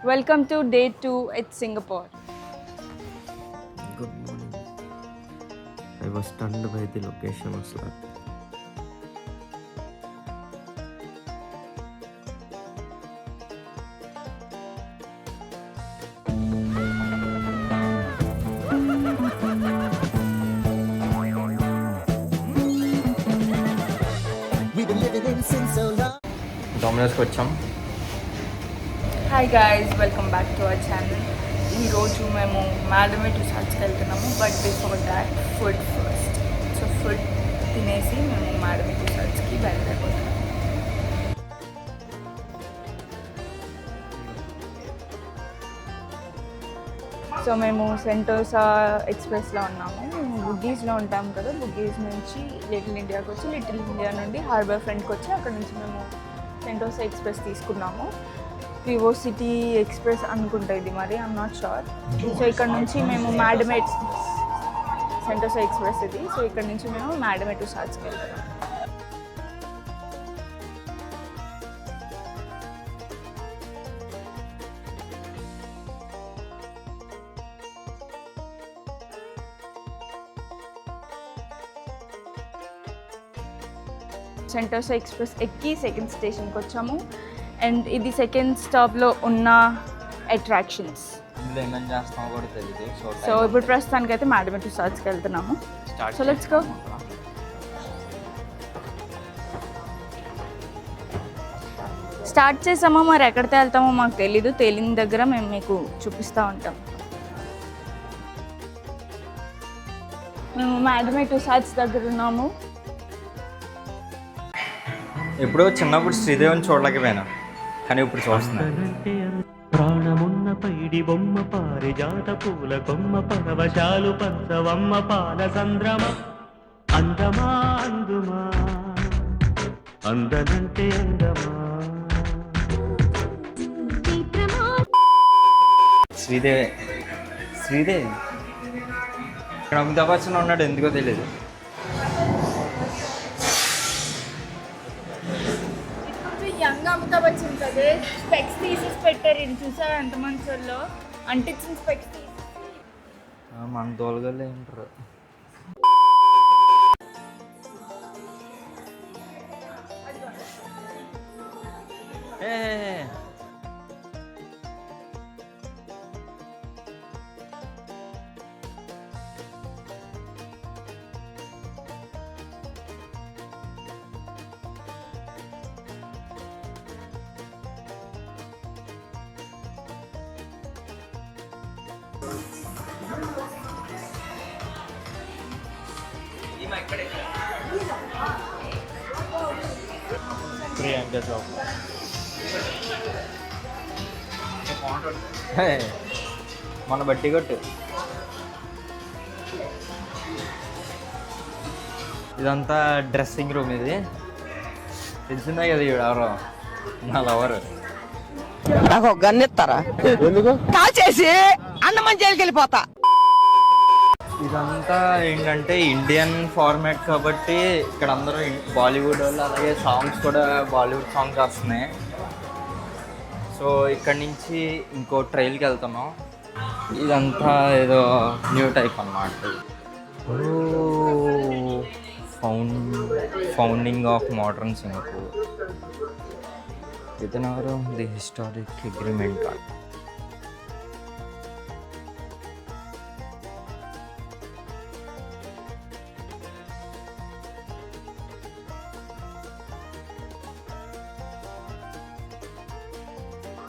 Welcome to day 2 at Singapore. Good morning. I was stunned by the location of Slat. Domino's వచ్చాం. Hi guys, welcome back to our channel. ఈరోజు మేము మాడమే టుసాడ్స్కి వెళ్తున్నాము, but before that food first. So food తినేసి మేము మాడమే టుసాడ్స్కి బయలుదేరిపోతున్నాము. So మేము Sentosa ఎక్స్ప్రెస్లో ఉన్నాము. మేము బుగ్గీస్లో ఉంటాం కదా, బుగ్గీస్ నుంచి లిటిల్ ఇండియాకి వచ్చి, లిటిల్ ఇండియా నుండి హార్బర్ ఫ్రంట్కి వచ్చి అక్కడ నుంచి మేము సెంటోసా ఎక్స్ప్రెస్ తీసుకున్నాము. వివో సిటీ ఎక్స్ప్రెస్ అనుకుంటా ఇది, మరి ఐఎమ్ నాట్ షూర్. సో ఇక్కడ నుంచి మేము మాడమేట్ సెంటోసా ఎక్స్ప్రెస్ ఇది. సో ఇక్కడ నుంచి మేము మాడమే టుసాడ్స్కి వెళ్తున్నాం. సెంటోసా ఎక్స్ప్రెస్ ఎక్కి సెకండ్ స్టేషన్కి వచ్చాము. అండ్ ఇది సెకండ్ స్టాప్లో ఉన్న అట్రాక్షన్స్. సో ఇప్పుడు ప్రస్తుతానికి అయితే మాడమే టుసాడ్స్కి వెళ్తున్నాము. So let's go. స్టార్ట్ చేసామో మరి ఎక్కడికి వెళ్తామో మాకు తెలీదు. తేలిన దగ్గర మేము మీకు చూపిస్తూ ఉంటాం. మేము మాడమే టుసాడ్స్ దగ్గర ఉన్నాము. ఎప్పుడో చిన్నప్పుడు శ్రీదేవిని చూడలేకపోయినా, కానీ ఇప్పుడు చూస్తున్నాను. ప్రాణమున్న పైడి బొమ్మ పారిజాత పూల కొమ్మ పరవశాలు పంచవమ్మ పాల సంద్రమ అందమా అందుమా అందనంటే అందమా. శ్రీదేవి ఇక్కడ అమితాబ్ బచ్చన్ ఉన్నాడు, ఎందుకో తెలియదు. యంగ్ అమితాబ్ బచ్చన్ కదా, స్పెక్స్ తీసేసి పెట్టారు. ఇది చూసారు ఎంతమంది వాళ్ళు అంటించిన స్పెక్స్ తీసి. మన తోలుగలే ఉంటారు. ప్రియాంక చోప్రా మన బట్టి కొట్టు. ఇదంతా డ్రెస్సింగ్ రూమ్. ఇది తెలిసిందే కదా, ఇవి ఎవరో నా లవర్. నాకు గన్ ఇస్తారా? ఎందుకు? కాల్చేసి అన్నమని జైలుకి వెళ్ళిపోతా. ఇదంతా ఏంటంటే ఇండియన్ ఫార్మాట్ కాబట్టి ఇక్కడ అందరూ బాలీవుడ్ వాళ్ళు, అలాగే సాంగ్స్ కూడా బాలీవుడ్ సాంగ్స్ వస్తున్నాయి. సో ఇక్కడ నుంచి ఇంకో ట్రైల్కి వెళ్తున్నాం. ఇదంతా ఏదో న్యూ టైప్ అన్నమాట. Founding of modern Singapore. ఇతనెవరు? The historic agreement card.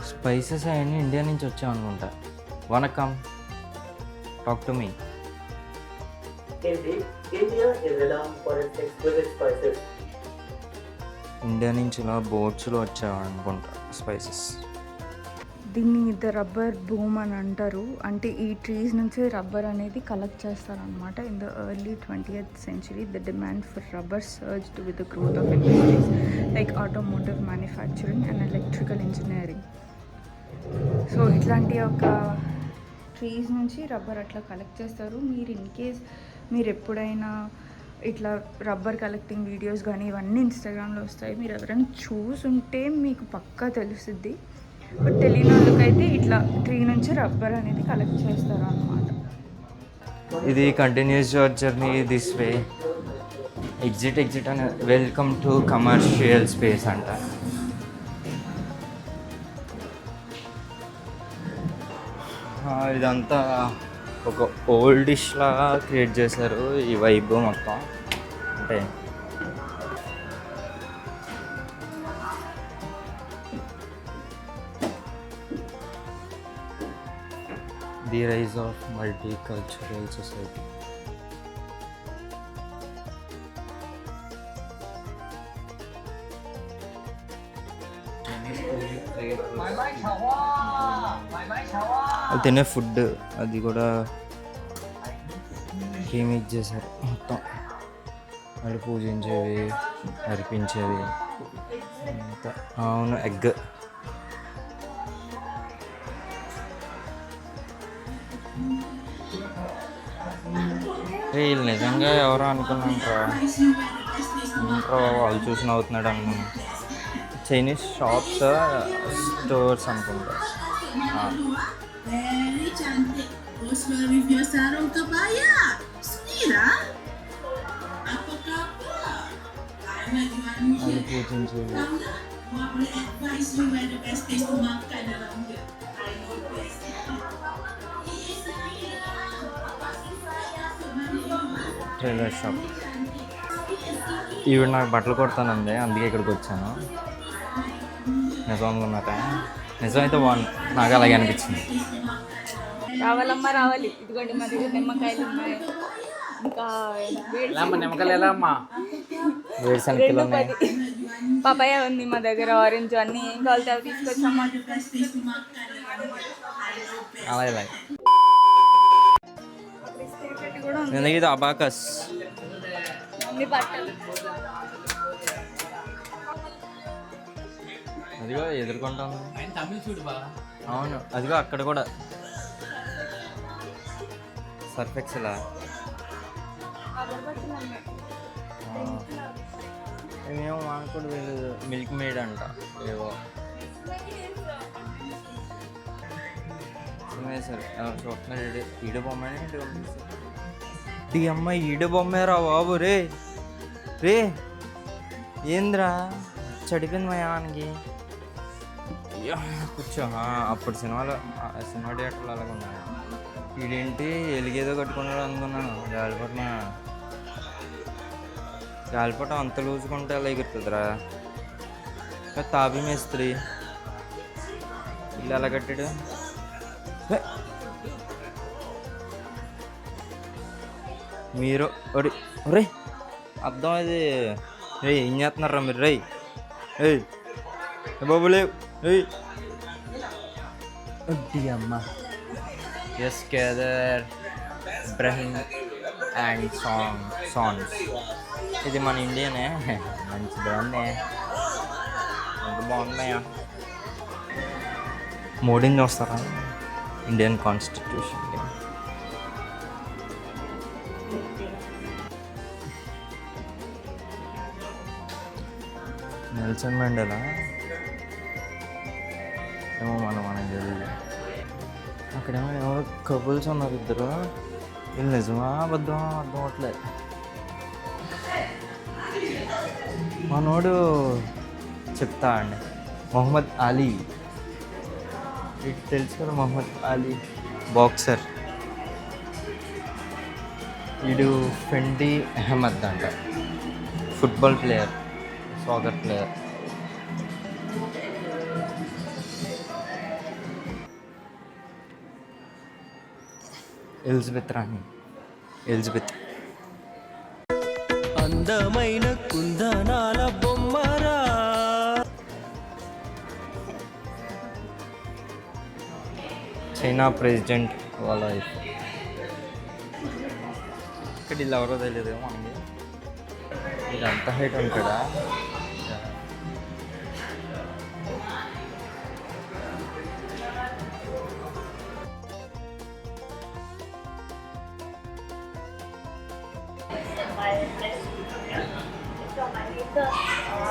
Spices అవన్నీ ఇండియా నుంచి వచ్చామనుకుంటా. Vanakkam, talk to me. India నుంచి ఇలా బోట్స్లో వచ్చామనుకుంటా స్పైసెస్. దీన్ని ద రబ్బర్ బూమ్ అని అంటారు. అంటే ఈ ట్రీస్ నుంచి రబ్బర్ అనేది కలెక్ట్ చేస్తారనమాట. In the early 20th century the demand for rubber surged with the growth of industries like automotive manufacturing and electrical engineering. So ఇట్లాంటి ఒక ట్రీస్ నుంచి రబ్బర్ అట్లా కలెక్ట్ చేస్తారు. మీరు ఇన్ కేస్ మీరు ఎప్పుడైనా ఇట్లా రబ్బర్ కలెక్టింగ్ వీడియోస్ కానీ ఇవన్నీ ఇన్స్టాగ్రామ్లో వస్తాయి. మీరు ఎవరైనా చూసుంటే మీకు పక్కా తెలుస్తుంది. బట్ తెలియని వాళ్ళకైతే ఇట్లా ట్రీ నుంచి రబ్బర్ అనేది కలెక్ట్ చేస్తారు అన్నమాట. ఇది continuous your journey this way. Exit అని వెల్కమ్ టు కమర్షియల్ స్పేస్ అంట. ఇదంతా ఒక ఓల్డిష్ లాగా క్రియేట్ చేశారు ఈ వైబ్ మొత్తం. అంటే the rise of multi cultural society. అది తినే ఫుడ్ అది కూడా రీమేక్ చేశారు మొత్తం. వాళ్ళు పూజించేవి, అర్పించేవి అంతా. అవును, ఎగ్. వీళ్ళు నిజంగా ఎవరో అనుకున్నాంట్రా, వాళ్ళు చూసి నవ్వుతున్నాడు అనుకున్నాను. చైనీస్ షాప్స్, స్టోర్స్ అనుకుంటా. అది పూజించేవి. Tailor shop. ఈవిడ నాకు బట్టలు కొడతానండి, అందుకే ఇక్కడికి వచ్చాను. నిజం అనుకున్నాక నిజమైతే బాగుంది, నాకు అలాగే అనిపించింది. రావాలమ్మా రావాలి. ఇదిగోండి మా దగ్గర నిమ్మకాయలు ఉన్నాయి, ఇంకా నిమ్మకాయలు ఎలా అమ్మా? వేరుశనగలు ఉన్నాయి, పపాయ ఉంది మా దగ్గర, ఆరెంజ్, అన్నీ ఏం కావాలితే అవి తీసుకొచ్చామా. అలాగే ఎందుకు ఇది అబాకస్. అన్ని బట్టలు అదిగో ఎదుర్కొంటాను. అవును, అదిగో అక్కడ కూడా సర్ఫెక్సలా. ఏమేమో మాకు కూడా తెలియదు. మిల్క్ మేడ్ అంట ఏవో సరే చూస్తున్నాడు. ఈడ బొమ్మ ఈ అమ్మాయి ఈడ బొమ్మరా బాబు. రే రే ఏంద్రా చడిపోయింది మా యానికి. కూర్చో. అప్పుడు సినిమా థియేటర్లు అలాగ ఉన్నాయి. వీడేంటి ఎలిగేదో కట్టుకున్నాడు అనుకున్నాను. గాలిపటం అంత లూజుకుంటే అలా ఎగురుతుందిరా. తాపి మేస్త్రి ఇల్లు ఎలా కట్టాడు. మీరు ఒరే అర్థం అది. రే ఏం చేస్తున్నారా మీరు? రై ఏయ్ బాబు లేవు. అమ్మ. ఎస్ కేదర్ ఇబ్రహీం అండ్ సాంగ్స్. ఇది మన ఇండియనే. మంచి బాగుంది, ఎంత బాగున్నాయా. మోడీని చూస్తారా? Indian constitution. నెల్సన్ మండేలా ఏమో మనకు తెలియదు. అక్కడేమో ఎవరో కపుల్స్ ఉన్నారు ఇద్దరు. వీళ్ళు నిజమా అబద్ధమా అర్థం అవట్లేదు. మనోడు చెప్తా అండి, మొహమ్మద్ అలీ. ఇది తెలుసు కదా, మొహమ్మద్ అలీ బాక్సర్. వీడు ఫెండి అహ్మద్ అంట, football player, soccer player. Elizabeth రాణి. ఎలిజబెత్ అందమైన కుందనాల బొమ్మరా. చైనా ప్రెసిడెంట్ వాళ్ళ వైఫ్. ఇక్కడ వీళ్ళు ఎవరో తెలియదు మనకి. ఇది అంత హైట్ ఉంటాడా?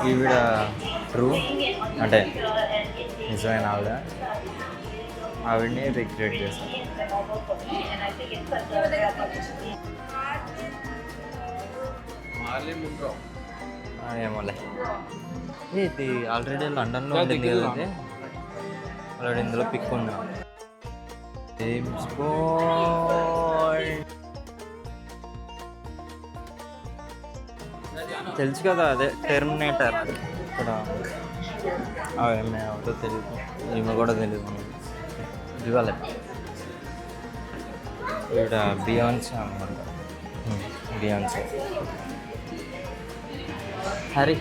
ఈవిడ ట్రూ అంటే నిజమైన ఆవిడని రిక్రియేట్ చేశారు. ఏమోలే ఇది ఆల్రెడీ లండన్లో ఉంటుంది కదండి. ఆల్రెడీ ఇందులో పిక్ ఉంది. జేమ్స్ బాండ్ తెలుసు కదా, అదే టెర్మినేటర్. ఇక్కడ ఆమె ఎవరో తెలియదు, ఈమె కూడా తెలియదు. ఇవాళ ఇక్కడ బియాన్సే అనమాట. బియాన్సే హరి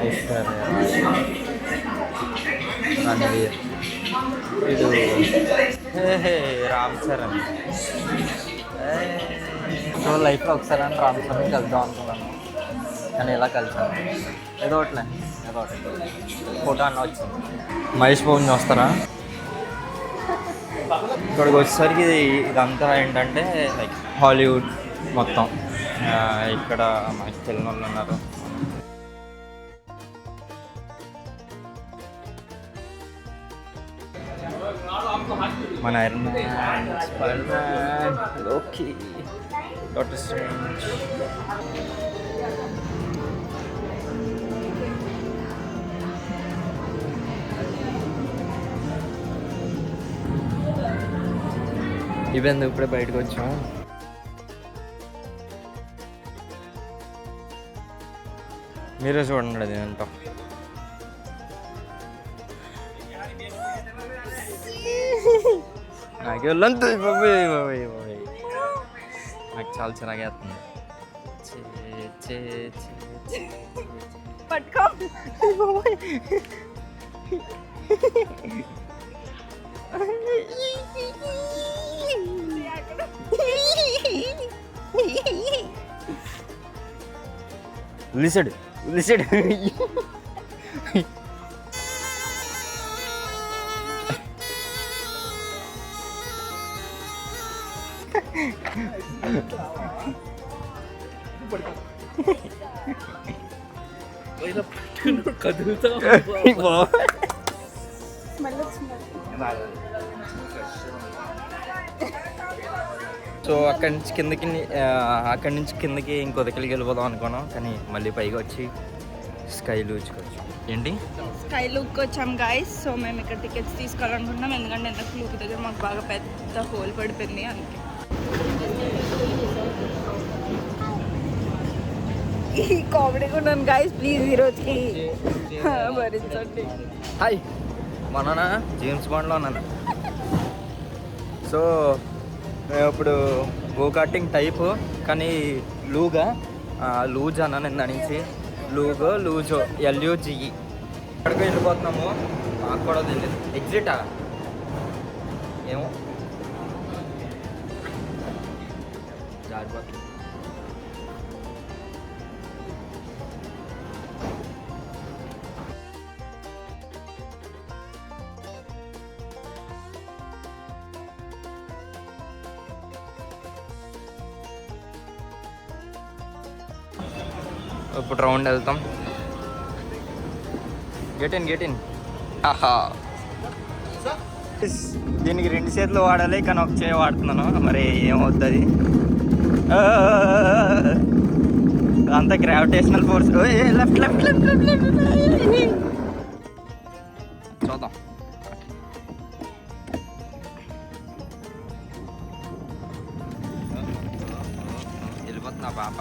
ఐశ్వర్య రణవీర్, వీడు రామ్ చరణ్. సో లైఫ్లో ఒకసారి అని రామ్ చరణ్ కలుద్దాం అనుకున్నాను, కానీ ఇలా కలిసాను. ఏదో ఒకటి ఫోటో అన్న వచ్చింది. మహేష్ బాబుని వస్తారా? ఇక్కడికి వచ్చేసరికి ఇదంతా ఏంటంటే లైక్ హాలీవుడ్ మొత్తం. ఇక్కడ మనకి తెలియని వాళ్ళు ఉన్నారు. మన iron man, spider man, Loki, doctor Strange. ఇవన్నీ ఇప్పుడే బయటకు వచ్చాం. మీరే చూడండి అది ఏంటో. నాకు వెళ్ళంత నాకు చాలా చిరాగేస్తుంది. లిసడ్ సో అక్కడి నుంచి కిందకి ఇంకో దగ్గరికి వెళ్ళిపోదాం అనుకున్నాం, కానీ మళ్ళీ పైకి వచ్చి స్కై లూజ్కి వచ్చాం. ఏంటి స్కై లుక్ వచ్చాం గైస్. సో మేము ఇక్కడ టికెట్స్ తీసుకోవాలనుకుంటున్నాం, ఎందుకంటే ఎంత లూక్ దగ్గర మాకు బాగా పెద్ద హోల్ పడిపోయింది. అందుకే ఈ కామెడీగా ఉన్నాను గైస్, ప్లీజ్ ఈరోజుకి భరించండి. హాయ్, మొన్న జేమ్స్ బాండ్లో ఉన్నాను. సో మేము ఇప్పుడు గో కార్టింగ్ టైపు, కానీ లూజ్ అన్న నిన్న నుంచి లూజో LUGE. ఎక్కడికి వెళ్ళిపోతున్నాము మాకు కూడా తెలియదు. ఎగ్జిటా ఏమో జారిపోతుంది. ఇప్పుడు రౌండ్ వెళ్తాం. Get in. ఆహా, దీనికి 2 చేతులు వాడాలి, కానీ ఒక చేయి వాడుతున్నాను. మరి ఏమవుతుంది? అంత గ్రావిటేషనల్ ఫోర్స్. లెఫ్ట్ చూద్దాం. వెళ్ళిపోతున్నా పాప.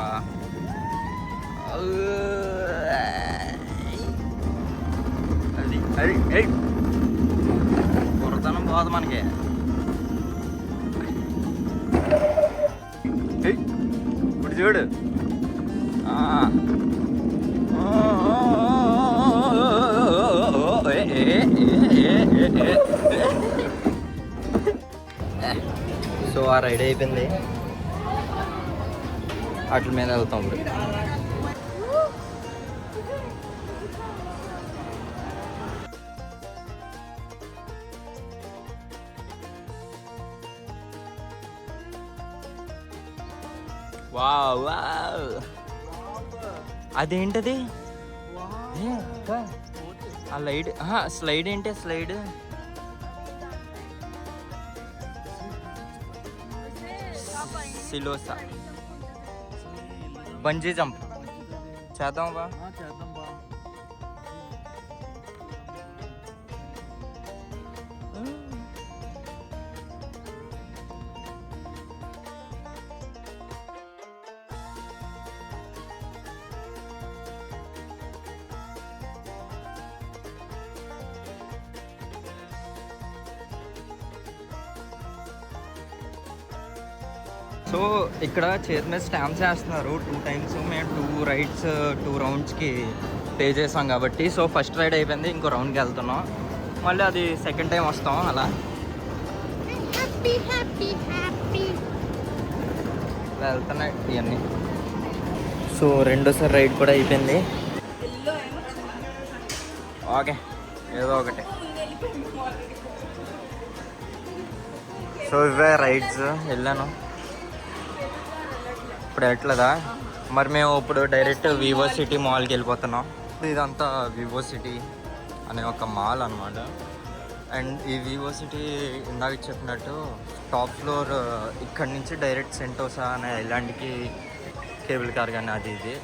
అది పురతనం పోదు మనకి. ఇప్పుడు చూడు, సో ఆ రైడ్ అయిపోయింది. వాటి మీద వెళ్తాం ఇప్పుడు. వావ్, అదేంటది? ఆ లైడ్ స్లైడ్ ఏంటి స్లైడ్ సిలోసా బంజీ జంప్ చేద్దాం బా చేద్దాం బా. సో ఇక్కడ చేతి మీద స్టాంప్స్ వేస్తున్నారు 2 times. మేము 2 rides 2 roundsకి పే చేసాం కాబట్టి సో ఫస్ట్ రైడ్ అయిపోయింది, ఇంకో రౌండ్కి వెళ్తున్నాం. మళ్ళీ అది సెకండ్ టైం వస్తాం అలా వెళ్తున్నాయి ఇవన్నీ. సో రెండోసారి రైడ్ కూడా అయిపోయింది. ఓకే ఏదో ఒకటి. సో ఇవే రైడ్స్ వెళ్ళాను. ఇప్పుడు వెళ్ళట్లేదా? మరి మేము ఇప్పుడు డైరెక్ట్ వివో సిటీ మాల్కి వెళ్ళిపోతున్నాం. ఇదంతా వివో సిటీ అనే ఒక మాల్ అనమాట. అండ్ ఈ వివో సిటీ ఇందాక చెప్పినట్టు టాప్ ఫ్లోర్ ఇక్కడ నుంచి డైరెక్ట్ సెంటోసా అనే ఐలాండ్కి కేబుల్ కార్ కానీ అది ఇది